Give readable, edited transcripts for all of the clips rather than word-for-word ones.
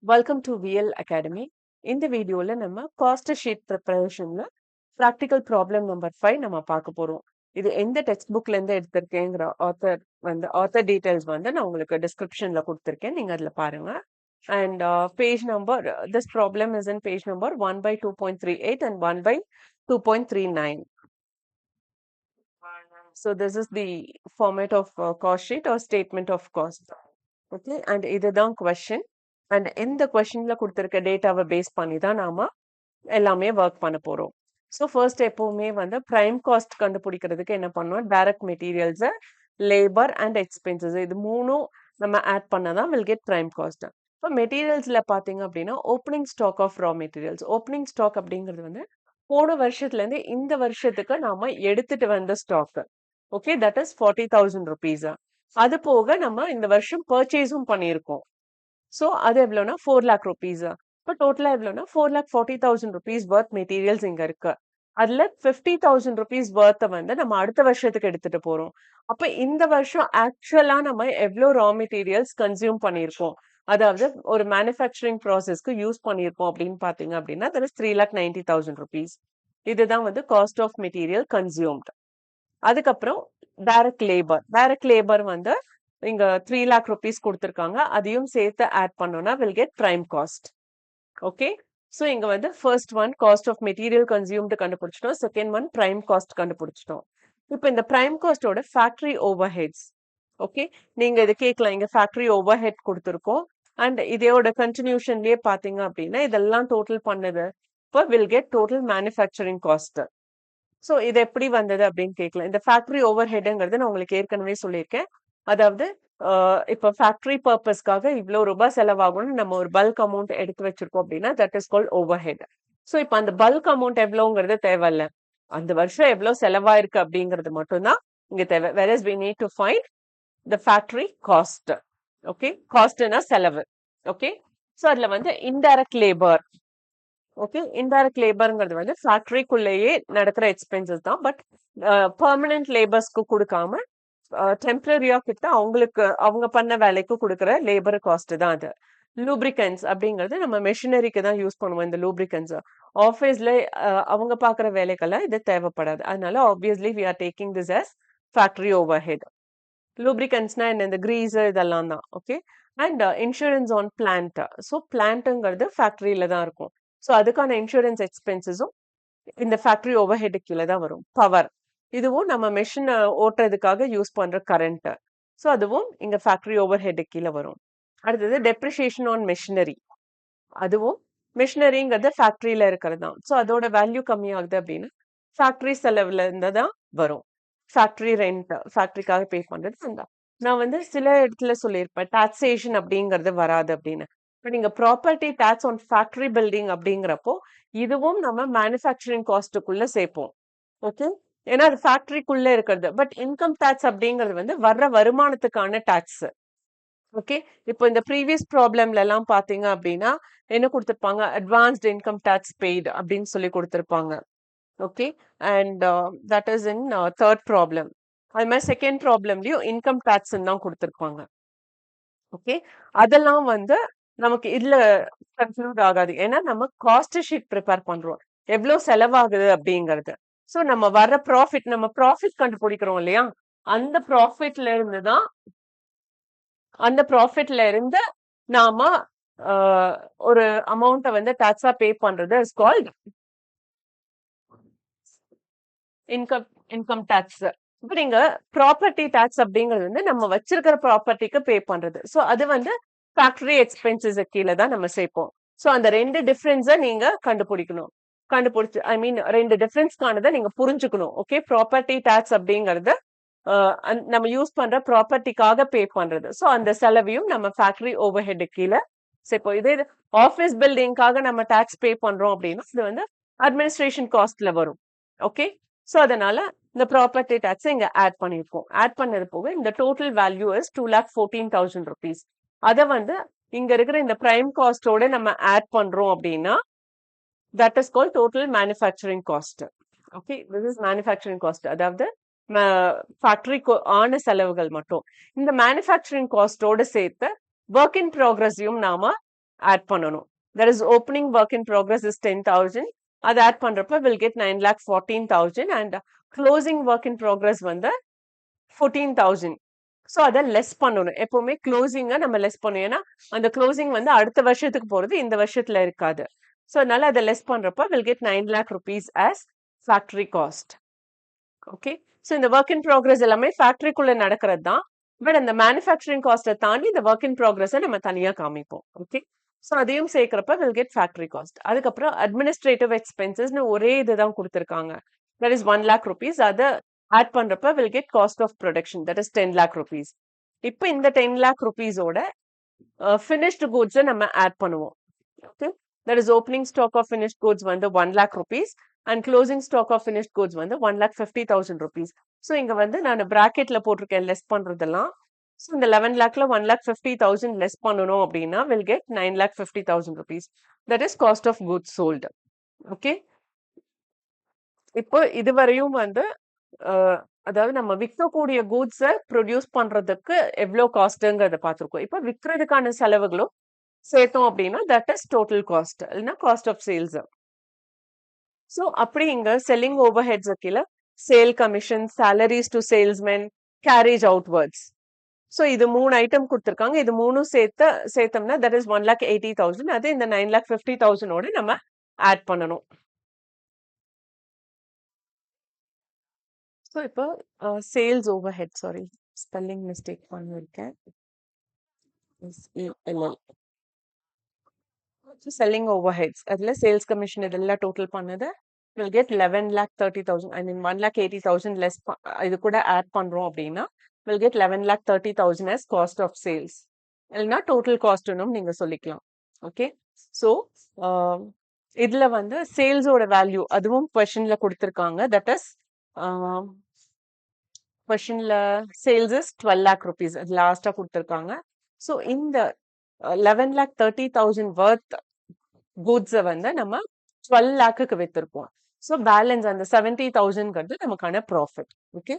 Welcome to VL Academy. இந்த வீடியோல நம்ம காஸ்ட் ஷீட் ப்ரிப்பரேஷன்ல ப்ராக்டிக்கல் ப்ராப்ளம் நம்பர் 5 நம்ம பார்க்க போறோம். இது எந்த டெக்ஸ்ட் புக்ல இருந்து எடுத்திருக்கேங்கிற ஆத்தர் டீடைல்ஸ் வந்து நான் உங்களுக்கு டிஸ்கிரிப்ஷன்ல கொடுத்திருக்கேன். நீங்க அதுல பாருங்க. And page number, this problem is in page number 1 by 2.38 and 1 by 2.39. So this is the format of cost sheet or statement of cost. Okay, and இதுதான் question. And இந்த questionல கொடுத்திருக்க டேட்டாவை பேஸ் பண்ணி தான் நாம எல்லாமே ஒர்க் பண்ண போறோம். ஸோ ஃபர்ஸ்ட் எப்பவுமே வந்து பிரைம் காஸ்ட் கண்டுபிடிக்கிறதுக்கு என்ன பண்ணுவோம், direct materials, labour and expenses இது மூணும் நம்ம ஆட் பண்ணதான் வில் கெட் பிரைம் காஸ்ட். இப்போ மெட்டீரியல்ஸ்ல பாத்தீங்க அப்படின்னா opening stock of raw materials. Opening stock அப்படிங்கிறது வந்து போன வருஷத்துல இருந்து இந்த வருஷத்துக்கு நாம எடுத்துட்டு வந்த stock. Okay, that is 40,000 rupees. அது போக நம்ம இந்த வருஷம் பர்ச்சேஸும் பண்ணியிருக்கோம். ஸோ அது எவ்வளோனா 4 lakh rupees. இப்போ டோட்டலா எவ்வளோனா 4,40,000 rupees worth மெட்டீரியல்ஸ் இங்க இருக்கு. அதுல 50,000 rupees worth வந்து நம்ம அடுத்த வருஷத்துக்கு எடுத்துட்டு போறோம். அப்ப இந்த வருஷம் ஆக்சுவலா நம்ம எவ்வளவு ரா மெட்டீரியல்ஸ் கன்சியூம் பண்ணியிருக்கோம், அதாவது ஒரு மேனுஃபேக்சரிங் ப்ராசஸ்க்கு யூஸ் பண்ணியிருக்கோம் அப்படின்னு பாத்தீங்க அப்படின்னா that is 3,90,000 rupees. இதுதான் வந்து காஸ்ட் ஆஃப் மெட்டீரியல் கன்சியூம்ட். அதுக்கப்புறம் டைரக்ட் லேபர் வந்து இங்க 3 lakh rupees கொடுத்திருக்காங்க. அதையும் சேர்த்து ஆட் பண்ணோம்னா will get prime cost. Okay, so இங்க வந்து first one cost of material consumed கண்டுபிடிச்சிட்டோம். செகண்ட் ஒன் பிரைம் காஸ்ட் கண்டுபிடிச்சிட்டோம். இப்போ இந்த பிரைம் காஸ்டோட ஃபேக்டரி ஓவர் ஹெட்ஸ். ஓகே, நீங்க இது கேட்கலாம், இங்க ஃபேக்டரி ஓவர் ஹெட் கொடுத்துருக்கோம். அண்ட் இதோட கண்டினியூஷன்லயே பாத்தீங்க அப்படின்னா இதெல்லாம் டோட்டல் பண்ணது இப்போ will get total manufacturing cost. So இது எப்படி வந்தது அப்படின்னு கேட்கலாம். இந்த ஃபேக்டரி ஓவர் ஹெட்ங்கிறது நான் உங்களுக்கு ஏற்கனவே சொல்லியிருக்கேன். அதாவது இப்போ ஃபேக்டரி பர்பஸ்க்காக இவ்வளவு ரூபாய் செலவாகும்னு நம்ம ஒரு பல்க் அமௌண்ட் எடுத்து வச்சிருக்கோம் அப்படின்னா that is called over head. So இப்போ அந்த பல்க் அமௌண்ட் எவ்வளோங்கிறது தேவையில்ல, அந்த வருஷம் எவ்வளவு செலவாயிருக்கு அப்படிங்கிறது மட்டும்தான் இங்க தேவை. whereas we need to find the factory cost. Okay, காஸ்ட்னா செலவு. ஓகே, ஸோ அதுல வந்து இன்டைரக்ட் லேபர். ஓகே, இன்டைரக்ட் லேபர்ங்கிறது வந்து ஃபேக்டரிக்குள்ளேயே நடக்கிற எக்ஸ்பென்சஸ் தான். பட் பெர்மனன்ட் லேபர்ஸ்க்கு கொடுக்காம டெம்பரரியா கிட்ட அவங்களுக்கு அவங்க பண்ண வேலைக்கு கொடுக்குற லேபர் காஸ்ட் தான் அது. லூப்ரிகன்ஸ் அப்படிங்கிறது நம்ம மெஷினரிக்கு தான் யூஸ் பண்ணுவோம். இந்த லூப்ரிகன்ஸ் ஆஃபீஸ்ல அவங்க பாக்குற வேலைக்கெல்லாம் இது தேவைப்படாது. அதனால obviously we are taking this as factory overhead. லூப்ரிகன்ஸ்னா என்ன, இந்த கிரீஸ் இதெல்லாம் தான். Okay, and insurance on plant. So பிளான்ட்ங்கிறது ஃபேக்டரியில தான் இருக்கும். ஸோ அதுக்கான இன்சூரன்ஸ் எக்ஸ்பென்சஸும் இந்த ஃபேக்டரி ஓவர் ஹெட் கீழே தான் வரும். பவர், இதுவும் நம்ம மெஷின் ஓட்டுறதுக்காக யூஸ் பண்ற கரண்ட். ஸோ அதுவும் இங்க ஃபேக்டரி ஓவர் ஹெட் கீழே வரும். அடுத்தது டெப்ரிசியேஷன் ஆன் மெஷினரி, அதுவும் மெஷினரிங்கிறது ஃபேக்டரியில இருக்கிறது தான். ஸோ அதோட வேல்யூ கம்மியாகுது அப்படின்னா ஃபேக்டரி செலவுல இருந்து தான் வரும். ஃபேக்டரி ரெண்ட், ஃபேக்டரிக்காக பே பண்றது தான். நான் வந்து சில இடத்துல சொல்லியிருப்பேன் டாக்ஸேஷன் அப்படிங்கிறது வராது அப்படின்னு. இப்போ நீங்க property tax on factory building அப்படிங்கிறப்போ இதுவும் நம்ம மேனுஃபேக்சரிங் காஸ்ட்டுக்குள்ள சேர்ப்போம். ஓகே, ஏன்னா அது ஃபேக்டரிக்குள்ள இருக்கிறது. பட் இன்கம் டாக்ஸ் அப்படிங்கிறது வந்து வர்ற வருமானத்துக்கான டாக்ஸ். ஓகே, இப்போ இந்த ப்ரீவியஸ் ப்ராப்ளம்ல எல்லாம் பாத்தீங்க அப்படின்னா என்ன கொடுத்திருப்பாங்க, அட்வான்ஸ்ட் இன்கம் டாக்ஸ் பெய்டு அப்படின்னு சொல்லி கொடுத்திருப்பாங்க. Okay, and that is in third problem. அது மாதிரி செகண்ட் ப்ராப்ளம்லயும் இன்கம் டாக்ஸ் தான் கொடுத்திருப்பாங்க. ஓகே, அதெல்லாம் வந்து நமக்கு இதுல கன்க்ளூட் ஆகாது. ஏன்னா நம்ம காஸ்ட் ஷீட் ப்ரிப்பேர் பண்றோம், எவ்வளவு செலவாகுது அப்படிங்கிறது. ஸோ நம்ம வர்ற ப்ராஃபிட், நம்ம ப்ராஃபிட் கண்டுபிடிக்கிறோம் இல்லையா, அந்த ப்ராஃபிட்ல இருந்து தான், அந்த ப்ராஃபிட்ல இருந்து நாம ஒரு அமௌண்ட்டை வந்து டாக்ஸா பே பண்றது is called income income tax. இப்போ நீங்க ப்ராப்பர்ட்டி டாக்ஸ் அப்படிங்கிறது வந்து நம்ம வச்சிருக்கிற ப்ராப்பர்ட்டிக்கு பே பண்றது. ஸோ அது வந்து ஃபேக்டரி எக்ஸ்பென்சஸ் கீழே தான் நம்ம சேர்ப்போம். ஸோ அந்த ரெண்டு டிஃபரன்ஸை நீங்க கண்டுபிடிக்கணும். கண்டுபிடிச்சு ஐ மீன் ரெண்டு டிஃபரன்ஸ்க்கானதை நீங்க புரிஞ்சுக்கணும். ஓகே, ப்ராப்பர்ட்டி டாக்ஸ் அப்படிங்கிறது நம்ம யூஸ் பண்ற ப்ராப்பர்ட்டிக்காக பே பண்றது. ஸோ அந்த செலவையும் நம்ம ஃபேக்டரி ஓவர் ஹெட் கீழே சேர்ப்போம். இதே ஆஃபீஸ் பில்டிங்காக நம்ம டாக்ஸ் பே பண்றோம் அப்படின்னா இது வந்து அட்மினிஸ்ட்ரேஷன் காஸ்ட்ல வரும். ஓகே, ஸோ அதனால இந்த ப்ராப்பர்ட்டி டாக்ஸ் இங்க ஆட் பண்ணிருக்கோம். ஆட் பண்ணது போக இந்த டோட்டல் வேல்யூ இஸ் 2,14,000 rupees. அதை வந்து இங்க இருக்கிற இந்த பிரைம் காஸ்டோட நம்ம ஆட் பண்றோம் அப்படின்னா that is called total manufacturing cost. Okay, this is manufacturing cost, அதாவது ஃபேக்டரிக்கு ஆன செலவுகள் மட்டும். இந்த மேனுஃபேக்சரிங் காஸ்டோட சேர்த்து ஒர்க் இன் ப்ராக்ரஸையும் நாம ஆட் பண்ணணும். That is opening work in progress is 10,000. அது ஆட் பண்றப்ப will get 9,14,000 and closing work in progress வந்து 14,000. ஸோ அதை லெஸ் பண்ணணும். எப்பவுமே க்ளோசிங்கை நம்ம லெஸ் பண்ணணும். ஏன்னா அந்த க்ளோசிங் வந்து அடுத்த வருஷத்துக்கு போறது இந்த வருஷத்துல இருக்காது. ஸோ அதனால அதை லெஸ் பண்றப்ப will get 9 lakh rupees as factory cost. Okay, so இந்த ஒர்க் இன் ப்ராக்ரஸ் எல்லாமே ஃபேக்டரிக்குள்ள நடக்கிறது தான். பட் அந்த மேனுஃபேக்சரிங் காஸ்ட்டை தாண்டி இந்த ஒர்க் இன் ப்ராக்ரஸை நம்ம தனியா காமிப்போம். ஓகே, ஸோ அதையும் சேர்க்கிறப்ப வில் கெட் ஃபேக்டரி காஸ்ட். அதுக்கப்புறம் அட்மினிஸ்ட்ரேட்டிவ் எக்ஸ்பென்சஸ்னு ஒரே இதுதான் கொடுத்துருக்காங்க. That is 1 lakh rupees. அதை ஆட் பண்றப்ப will get cost of production, that is 10 lakh rupees. இப்போ இந்த 10 lakh rupees-ஓட ஃபினிஷ்டு கூட்ஸை நம்ம ஆட் பண்ணுவோம். Okay, that is opening stock of finished goods வந்து 1 lakh rupees and closing stock of finished goods வந்து 1,50,000 rupees. So இங்க வந்து நான் பிராக்கெட்ல போட்டிருக்கேன் லெஸ் பண்றதெல்லாம். ஸோ இந்த 11 lakhல 1,50,000 லெஸ் பண்ணணும் அப்படின்னா will get 9,50,000 rupees. That is cost of goods sold. Okay, இப்போ இதுவரையும் வந்து அதாவது நம்ம விற்கக்கூடிய கூட்ஸை ப்ரொடியூஸ் பண்றதுக்கு எவ்வளோ காஸ்ட்ங்கிறத பார்த்துருக்கோம். இப்போ விற்கிறதுக்கான செலவுகளும் சேர்த்தோம் அப்படின்னா தட் இஸ் டோட்டல் காஸ்ட், இல்லைன்னா காஸ்ட் ஆஃப் சேல்ஸ். ஸோ அப்படி இங்க செல்லிங் ஓவர் ஹெட்ஸ் கீழே sale commission, salaries to salesmen, carriage outwards. So இது 3 ஐட்டம் கொடுத்துருக்காங்க. இது 3 சேர்த்தோம்னா தட் இஸ் 1,80,000. அது இந்த 9,50,000 நம்ம ஆட் பண்ணணும். ஸோ இப்போ sales over head, sorry spelling mistake பண்ணிருக்கேன். செல்லிங் ஓவர் ஹெட்ஸ் அதுல சேல்ஸ் கமிஷன் இதெல்லாம் டோட்டல் பண்ணது will get 11,30,000. I mean 1,80,000 less இது கூட ஆட் பண்றோம் அப்படின்னா will get 11,30,000 as cost of sales. இல்லைன்னா டோட்டல் காஸ்ட்னும் நீங்க சொல்லிக்கலாம். ஓகே, ஸோ இதுல வந்து சேல்ஸோட வேல்யூ அதுவும் கொஸ்டின்ல கொடுத்துருக்காங்க. தட் இஸ் கொஸ்டின்ல சேல்ஸ் இஸ் 12 lakh rupees அது லாஸ்டா கொடுத்துருக்காங்க. ஸோ இந்த 11,30,000 worth கூட்ஸை வந்து நம்ம 12 lakhக்கு வித்திருப்போம். ஸோ பேலன்ஸ் அந்த 70,000ங்கிறது நமக்கான profit. Okay,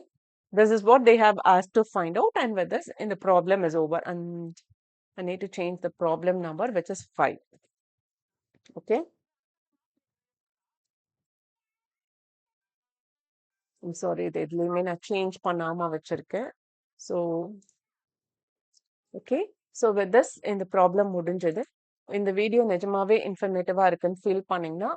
this is what they have asked to find out, and with this in the problem is over, and I need to change the problem number which is 5. Okay, I'm sorry இது எதுலையுமே நான் change பண்ணாம வச்சிருக்கேன். So okay, so with this இந்த problem முடிஞ்சது. இந்த video நிஜமாவே இன்ஃபர்மேட்டிவா இருக்குன்னு ஃபீல் பண்ணீங்கன்னா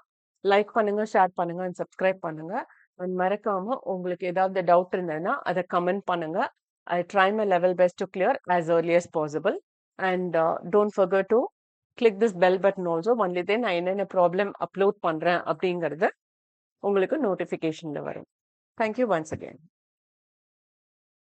லைக் பண்ணுங்க, ஷேர் பண்ணுங்க அண்ட் சப்ஸ்கிரைப் பண்ணுங்க. அண்ட் மறக்காம உங்களுக்கு ஏதாவது டவுட் இருந்ததுன்னா அதை கமெண்ட் பண்ணுங்க. I try my level best to clear as early as possible. And don't forget to click this bell button also. Only then நான் என்னென்ன ப்ராப்ளம் அப்லோட் பண்றேன் அப்படிங்கிறது உங்களுக்கு நோட்டிஃபிகேஷன்ல வரும். Thank you once again.